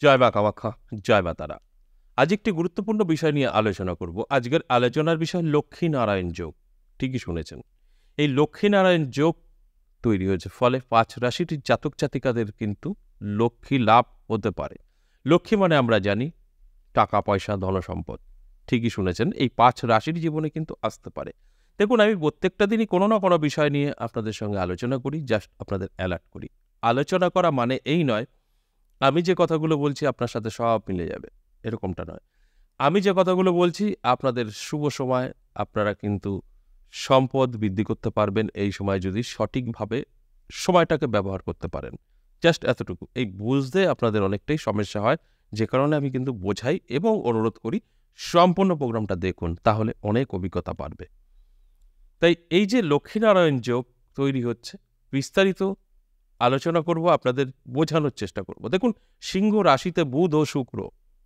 জয় মা কামাখ্যা, জয় মা তারা। আজ একটি গুরুত্বপূর্ণ বিষয় নিয়ে আলোচনা করব। আজকের আলোচনার বিষয় লক্ষ্মীনারায়ণ যোগ। ঠিকই শুনেছেন। এই লক্ষ্মীনারায়ণ যোগ তৈরি হয়েছে, ফলে ৫ রাশির জাতক জাতিকাদের কিন্তু লক্ষ্মী লাভ হতে পারে। লক্ষ্মী মানে আমরা জানি টাকা পয়সা ধনসম্পদ। ঠিকই শুনেছেন, এই ৫ রাশির জীবনে কিন্তু আসতে পারে। দেখুন, আমি প্রত্যেকটা দিনই কোনো না কোনো বিষয় নিয়ে আপনাদের সঙ্গে আলোচনা করি, জাস্ট আপনাদের অ্যালার্ট করি। আলোচনা করা মানে এই নয় আমি যে কথাগুলো বলছি আপনার সাথে সব মিলে যাবে, এরকমটা নয়। আমি যে কথাগুলো বলছি আপনাদের শুভ সময়, আপনারা কিন্তু সম্পদ বৃদ্ধি করতে পারবেন এই সময় যদি সঠিকভাবে সময়টাকে ব্যবহার করতে পারেন। জাস্ট এতটুকু। এই বুঝতে আপনাদের অনেকটাই সমস্যা হয়, যে কারণে আমি কিন্তু বোঝাই এবং অনুরোধ করি সম্পূর্ণ প্রোগ্রামটা দেখুন, তাহলে অনেক অভিজ্ঞতা বাড়বে। তাই এই যে লক্ষ্মীনারায়ণ যোগ তৈরি হচ্ছে, বিস্তারিত আলোচনা করব, আপনাদের বোঝানোর চেষ্টা করব। দেখুন, সিংহ রাশিতে বুধ ও শুক্র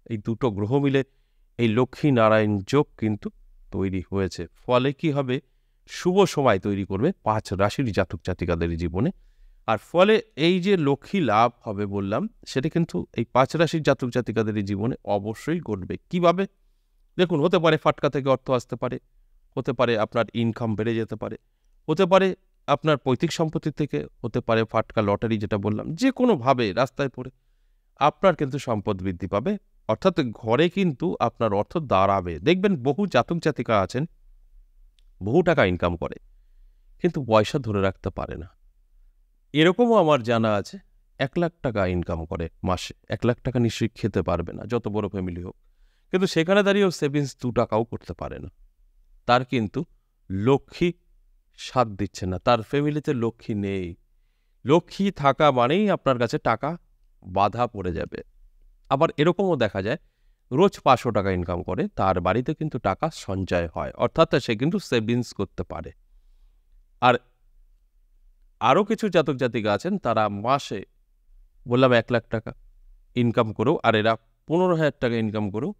এই দুটো গ্রহ মিলে এই লক্ষ্মী-নারায়ণ যোগ কিন্তু তৈরি হয়েছে। ফলে কি হবে? শুভ সময় তৈরি করবে ৫ রাশির জাতক-জাতিকাদের জীবনে। আর ফলে এই যে লক্ষ্মী লাভ হবে বললাম, সেটা কিন্তু এই ৫ রাশির জাতক-জাতিকাদের জীবনে অবশ্যই ঘটবে। কিভাবে? দেখুন, হতে পারে ফাটকা থেকে অর্থ আসতে পারে, হতে পারে আপনার ইনকাম বেড়ে যেতে পারে, হতে পারে আপনার পৈতৃক সম্পত্তি থেকে, হতে পারে ফাটকা লটারি যেটা বললাম, যে কোনোভাবে রাস্তায় পড়ে আপনার কিন্তু সম্পদ বৃদ্ধি পাবে। অর্থাৎ ঘরে কিন্তু আপনার অর্থ দাঁড়াবে। দেখবেন বহু জাতক জাতিকা আছেন, বহু টাকা ইনকাম করে, কিন্তু পয়সা ধরে রাখতে পারে না। এরকমও আমার জানা আছে, ১,০০,০০০ টাকা ইনকাম করে মাসে। ১,০০,০০০ টাকা নিশ্চয়ই খেতে পারবে না, যত বড় ফ্যামিলি হোক। কিন্তু সেখানে দাঁড়িয়েও সেভিংস ২ টাকাও করতে পারে না। তার কিন্তু লক্ষ্মী সাথ দিচ্ছে না, তার ফ্যামিলিতে লক্ষ্মী নেই। লক্ষ্মী থাকা মানেই আপনার কাছে টাকা বাঁধা পড়ে যাবে। আবার এরকমও দেখা যায়, রোজ ৫০০ টাকা ইনকাম করে, তার বাড়িতে কিন্তু টাকা সঞ্চয় হয়, অর্থাৎ সে কিন্তু সেভিংস করতে পারে। আর আরও কিছু জাতক জাতিকা আছেন, তারা মাসে বললাম ১,০০,০০০ টাকা ইনকাম করেও, আর এরা ১৫,০০০ টাকা ইনকাম করেও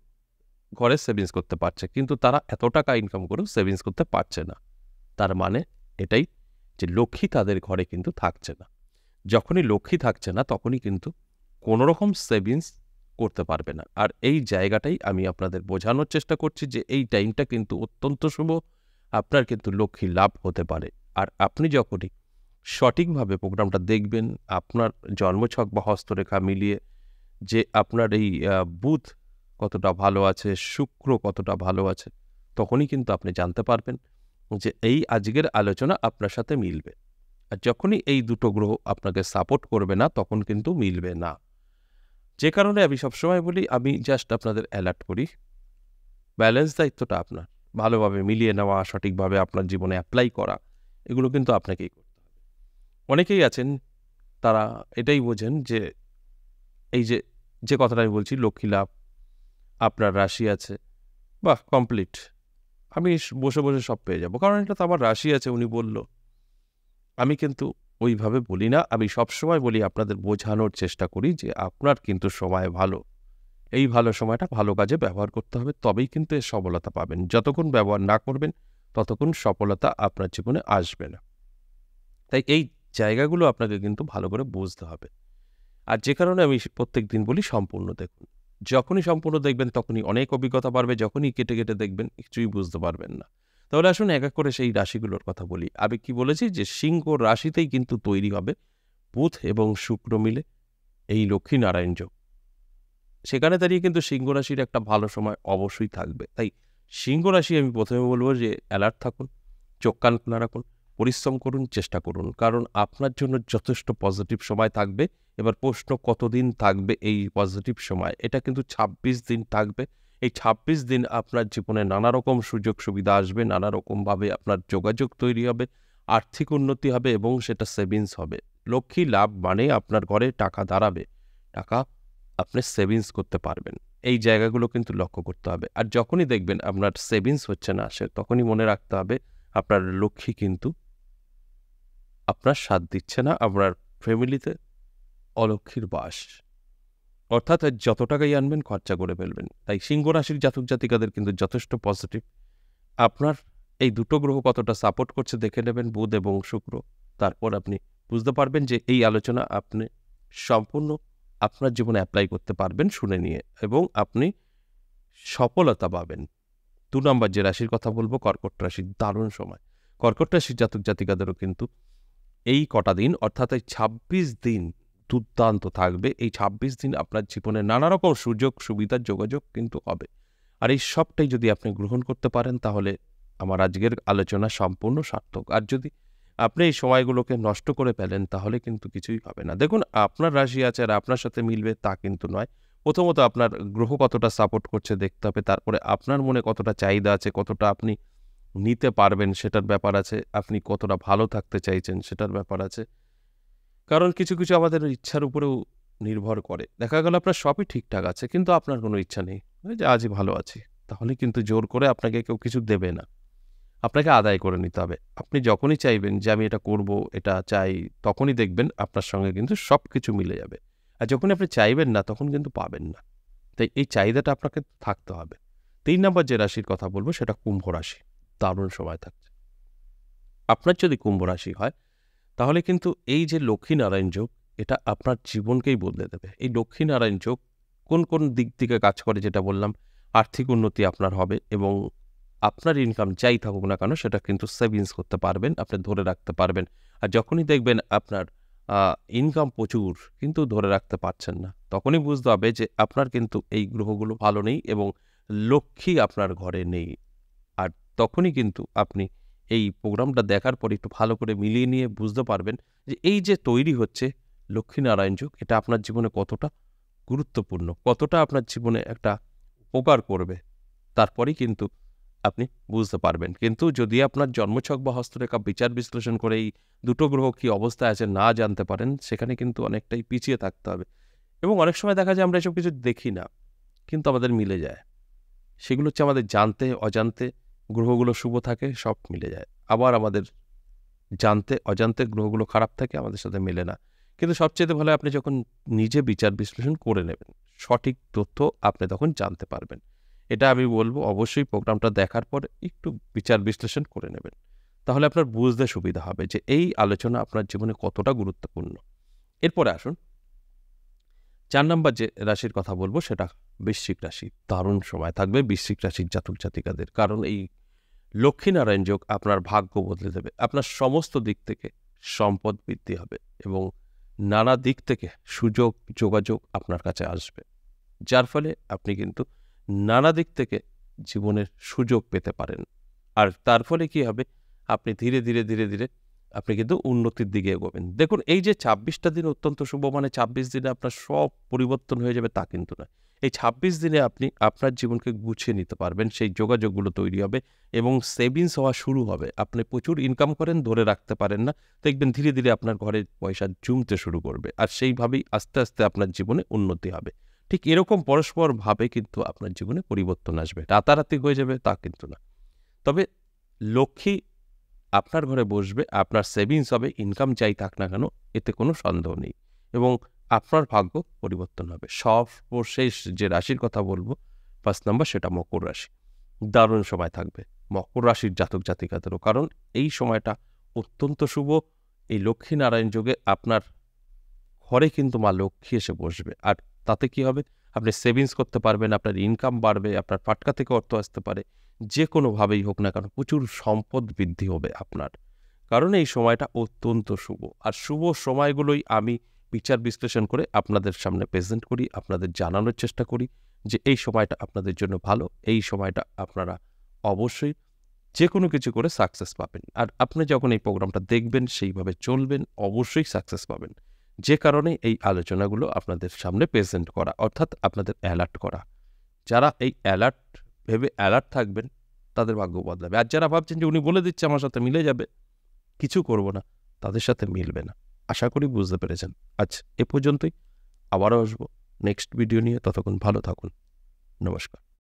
ঘরে সেভিংস করতে পারছে, কিন্তু তারা এত টাকা ইনকাম করেও সেভিংস করতে পারছে না। তার মানে এটাই যে লক্ষ্মী তাদের ঘরে কিন্তু থাকছে না। যখনই লক্ষ্মী থাকছে না, তখনই কিন্তু কোনো রকম সেভিংস করতে পারবে না। আর এই জায়গাটাই আমি আপনাদের বোঝানোর চেষ্টা করছি যে এই টাইমটা কিন্তু অত্যন্ত শুভ, আপনার কিন্তু লক্ষ্মী লাভ হতে পারে। আর আপনি যখনই সঠিকভাবে প্রোগ্রামটা দেখবেন, আপনার জন্মছক বা হস্তরেখা মিলিয়ে যে আপনার এই বুধ কতটা ভালো আছে, শুক্র কতটা ভালো আছে, তখনই কিন্তু আপনি জানতে পারবেন যে এই আজকের আলোচনা আপনার সাথে মিলবে। আর যখনই এই দুটো গ্রহ আপনাকে সাপোর্ট করবে না, তখন কিন্তু মিলবে না। যে কারণে আমি সবসময় বলি, আমি জাস্ট আপনাদের অ্যালার্ট করি, ব্যালেন্স দায়িত্বটা আপনার। ভালোভাবে মিলিয়ে নেওয়া, সঠিকভাবে আপনার জীবনে অ্যাপ্লাই করা, এগুলো কিন্তু আপনাকেই করতে হবে। অনেকেই আছেন, তারা এটাই বোঝেন যে এই যে, যে কথাটা আমি বলছি লক্ষ্মী লাভ, আপনার রাশি আছে, বাহ! কমপ্লিট। আমি বসে, বসে সব পেয়ে যাব। কারণ এটা তো আমার রাশি আছে, উনি বলল। আমি কিন্তু ওইভাবে বলি না। আমি সবসময় বলি, আপনাদের বোঝানোর চেষ্টা করি যে আপনার কিন্তু সময় ভালো। এই ভালো সময়টা ভালো কাজে ব্যবহার করতে হবে, তবেই কিন্তু এর সফলতা পাবেন। যতক্ষণ ব্যবহার না করবেন, ততক্ষণ সফলতা আপনার জীবনে আসবে না। তাই এই জায়গাগুলো আপনাকে কিন্তু ভালো করে বুঝতে হবে। আর যে কারণে আমি প্রত্যেকদিন বলি সম্পূর্ণ দেখুন। যখনই সম্পূর্ণ দেখবেন, তখনই অনেক অভিজ্ঞতা বাড়বে। যখনই কেটে, কেটে দেখবেন, কিছুই বুঝতে পারবেন না। তাহলে আসুন এক, এক করে সেই রাশিগুলোর কথা বলি। আমি কি বলেছি যে সিংহ রাশিতেই কিন্তু তৈরি হবে বুধ এবং শুক্র মিলে এই লক্ষ্মী-নারায়ণ যোগ। সেখানে দাঁড়িয়ে কিন্তু সিংহ রাশির একটা ভালো সময় অবশ্যই থাকবে। তাই সিংহ রাশি আমি ১ম এ বলব যে অ্যালার্ট থাকুন, চোখ কান খোলা রাখুন, পরিশ্রম করুন, চেষ্টা করুন। কারণ আপনার জন্য যথেষ্ট পজিটিভ সময় থাকবে। এবার প্রশ্ন কতদিন থাকবে এই পজিটিভ সময়? এটা কিন্তু ২৬ দিন থাকবে। এই ২৬ দিন আপনার জীবনে নানা রকম সুযোগ সুবিধা আসবে, নানা রকমভাবে আপনার যোগাযোগ তৈরি হবে, আর্থিক উন্নতি হবে এবং সেটা সেভিংস হবে। লক্ষ্মী লাভ মানে আপনার ঘরে টাকা দাঁড়াবে। টাকা আপনি সেভিংস করতে পারবেন। এই জায়গাগুলো কিন্তু লক্ষ্য করতে হবে। আর যখনই দেখবেন আপনার সেভিংস হচ্ছে না, তখনই মনে রাখতে হবে আপনার লক্ষ্মী কিন্তু আপনার সাথ দিচ্ছে না, আপনার ফ্যামিলিতে অলক্ষ্মীর বাস। অর্থাৎ যত টাকাই আনবেন খরচা করে ফেলবেন। তাই সিংহ রাশির জাতক জাতিকাদের কিন্তু যথেষ্ট পজিটিভ। আপনার এই দুটো গ্রহ কতটা সাপোর্ট করছে দেখে নেবেন, বুধ এবং শুক্র। তারপর আপনি বুঝতে পারবেন যে এই আলোচনা আপনি সম্পূর্ণ আপনার জীবনে অ্যাপ্লাই করতে পারবেন শুনে নিয়ে, এবং আপনি সফলতা পাবেন। 2 নাম্বার যে রাশির কথা বলবো, কর্কট রাশি। দারুণ সময়। কর্কট রাশির জাতক জাতিকাদেরও কিন্তু এই কটা দিন, অর্থাৎ এই ২৬ দিন দুর্দান্ত থাকবে। এই ২৬ দিন আপনার জীবনে নানা রকম সুযোগ সুবিধার যোগাযোগ কিন্তু হবে। আর এই সবটাই যদি আপনি গ্রহণ করতে পারেন, তাহলে আমার আজকের আলোচনা সম্পূর্ণ সার্থক। আর যদি আপনি এই সময়গুলোকে নষ্ট করে ফেলেন, তাহলে কিন্তু কিছুই হবে না। দেখুন, আপনার রাশি আছে আর আপনার সাথে মিলবে তা কিন্তু নয়। প্রথমত আপনার গ্রহ কতটা সাপোর্ট করছে দেখতে হবে, তারপরে আপনার মনে কতটা চাহিদা আছে, কতটা আপনি নিতে পারবেন সেটার ব্যাপার আছে, আপনি কতটা ভালো থাকতে চাইছেন সেটার ব্যাপার আছে। কারণ কিছু কিছু আমাদের ইচ্ছার উপরেও নির্ভর করে। দেখা গেল আপনার সবই ঠিকঠাক আছে, কিন্তু আপনার কোনো ইচ্ছা নেই, ওই যে আজই ভালো আছি, তাহলে কিন্তু জোর করে আপনাকে কেউ কিছু দেবে না। আপনাকে আদায় করে নিতে হবে। আপনি যখনই চাইবেন যে আমি এটা করব, এটা চাই, তখনই দেখবেন আপনার সঙ্গে কিন্তু সব কিছু মিলে যাবে। আর যখনই আপনি চাইবেন না, তখন কিন্তু পাবেন না। তাই এই চাহিদাটা আপনাকে থাকতে হবে। ৩ নাম্বার যে রাশির কথা বলবো সেটা কুম্ভ রাশি। দারুণ সময় থাকছে। আপনার যদি কুম্ভ রাশি হয়, তাহলে কিন্তু এই যে লক্ষ্মীনারায়ণ যোগ, এটা আপনার জীবনকেই বদলে দেবে। এই লক্ষ্মীনারায়ণ যোগ কোন কোন দিক থেকে কাজ করে, যেটা বললাম, আর্থিক উন্নতি আপনার হবে, এবং আপনার ইনকাম যাই থাকুক না কেন সেটা কিন্তু সেভিংস করতে পারবেন, আপনি ধরে রাখতে পারবেন। আর যখনই দেখবেন আপনার ইনকাম প্রচুর কিন্তু ধরে রাখতে পারছেন না, তখনই বুঝতে হবে যে আপনার কিন্তু এই গ্রহগুলো ভালো নেই এবং লক্ষ্মী আপনার ঘরে নেই। আর তখনই কিন্তু আপনি এই প্রোগ্রামটা দেখার পর একটু ভালো করে মিলিয়ে নিয়ে বুঝতে পারবেন যে এই যে তৈরি হচ্ছে লক্ষ্মীনারায়ণ যোগ, এটা আপনার জীবনে কতটা গুরুত্বপূর্ণ, কতটা আপনার জীবনে একটা উপকার করবে, তারপরেই কিন্তু আপনি বুঝতে পারবেন। কিন্তু যদি আপনার জন্মছক বা হস্তরেখা বিচার বিশ্লেষণ করে এই দুটো গ্রহ কী অবস্থায় আছে না জানতে পারেন, সেখানে কিন্তু অনেকটাই পিছিয়ে থাকতে হবে। এবং অনেক সময় দেখা যায় আমরা এসব কিছু দেখি না, কিন্তু আমাদের মিলে যায়। সেগুলো হচ্ছে আমাদের জানতে অজান্তে গ্রহগুলো শুভ থাকে, সব মিলে যায়। আবার আমাদের জানতে অজান্তে গ্রহগুলো খারাপ থাকে, আমাদের সাথে মেলে না। কিন্তু সবচেয়ে ভালো আপনি যখন নিজে বিচার বিশ্লেষণ করে নেবেন, সঠিক তথ্য আপনি তখন জানতে পারবেন। এটা আমি বলব, অবশ্যই প্রোগ্রামটা দেখার পর একটু বিচার বিশ্লেষণ করে নেবেন। তাহলে আপনার বুঝতে সুবিধা হবে যে এই আলোচনা আপনার জীবনে কতটা গুরুত্বপূর্ণ। এরপরে আসুন, ৪ নাম্বার যে রাশির কথা বলবো সেটা বৃশ্চিক রাশি। দারুণ সময় থাকবে বৃশ্চিক রাশির জাতক জাতিকাদের। কারণ এই লক্ষ্মীনারায়ণ যোগ আপনার ভাগ্য বদলে দেবে। আপনার সমস্ত দিক থেকে সম্পদ বৃদ্ধি হবে এবং নানা দিক থেকে সুযোগ যোগাযোগ আপনার কাছে আসবে, যার ফলে আপনি কিন্তু নানা দিক থেকে জীবনের সুযোগ পেতে পারেন। আর তার ফলে কি হবে, আপনি ধীরে ধীরে ধীরে ধীরে আপনি কিন্তু উন্নতির দিকে এগোবেন। দেখুন, এই যে ২৬টা দিন অত্যন্ত শুভ, মানে ২৬ দিনে আপনার সব পরিবর্তন হয়ে যাবে তা কিন্তু নয়। এই ২৬ দিনে আপনি আপনার জীবনকে গুছিয়ে নিতে পারবেন, সেই যোগাযোগগুলো তৈরি হবে এবং সেভিংস হওয়া শুরু হবে। আপনি প্রচুর ইনকাম করেন, ধরে রাখতে পারেন না, দেখবেন ধীরে ধীরে আপনার ঘরের পয়সা জমতে শুরু করবে, আর সেইভাবেই আস্তে আস্তে আপনার জীবনে উন্নতি হবে। ঠিক এরকম পরস্পরভাবে কিন্তু আপনার জীবনে পরিবর্তন আসবে। রাতারাতি হয়ে যাবে তা কিন্তু না। তবে লক্ষ্মী আপনার ঘরে বসবে, আপনার সেভিংস হবে, ইনকাম যাই থাক না কেন, এতে কোনো সন্দেহ নেই, এবং আপনার ভাগ্য পরিবর্তন হবে। সর্বশেষ যে রাশির কথা বলবো ৫ নম্বর, সেটা মকর রাশি। দারুণ সময় থাকবে মকর রাশির জাতক জাতিকাদেরও, কারণ এই সময়টা অত্যন্ত শুভ। এই লক্ষ্মীনারায়ণ যোগে আপনার ঘরে কিন্তু মা লক্ষ্মী এসে বসবে, আর তাতে কি হবে, আপনি সেভিংস করতে পারবেন, আপনার ইনকাম বাড়বে, আপনার ফাটকা থেকে অর্থ আসতে পারে, যে কোনোভাবেই হোক না কেন প্রচুর সম্পদ বৃদ্ধি হবে আপনার। কারণ এই সময়টা অত্যন্ত শুভ, আর শুভ সময়গুলোই আমি বিচার বিশ্লেষণ করে আপনাদের সামনে প্রেজেন্ট করি, আপনাদের জানানোর চেষ্টা করি যে এই সময়টা আপনাদের জন্য ভালো, এই সময়টা আপনারা অবশ্যই যে কোনো কিছু করে সাকসেস পাবেন। আর আপনি যখন এই প্রোগ্রামটা দেখবেন, সেইভাবে চলবেন, অবশ্যই সাকসেস পাবেন। যে কারণে এই আলোচনাগুলো আপনাদের সামনে প্রেজেন্ট করা, অর্থাৎ আপনাদের অ্যালার্ট করা। যারা এই ভেবে অ্যালার্ট থাকবেন, তাদের ভাগ্য বদলাবে। আর যারা ভাবছেন যে উনি বলে দিচ্ছে আমার সাথে মিলে যাবে, কিছু করব না, তাদের সাথে মিলবে না। আশা করি বুঝতে পেরেছেন। আজ এ পর্যন্তই, আবারও আসবো নেক্সট ভিডিও নিয়ে। ততক্ষণ ভালো থাকুন। নমস্কার।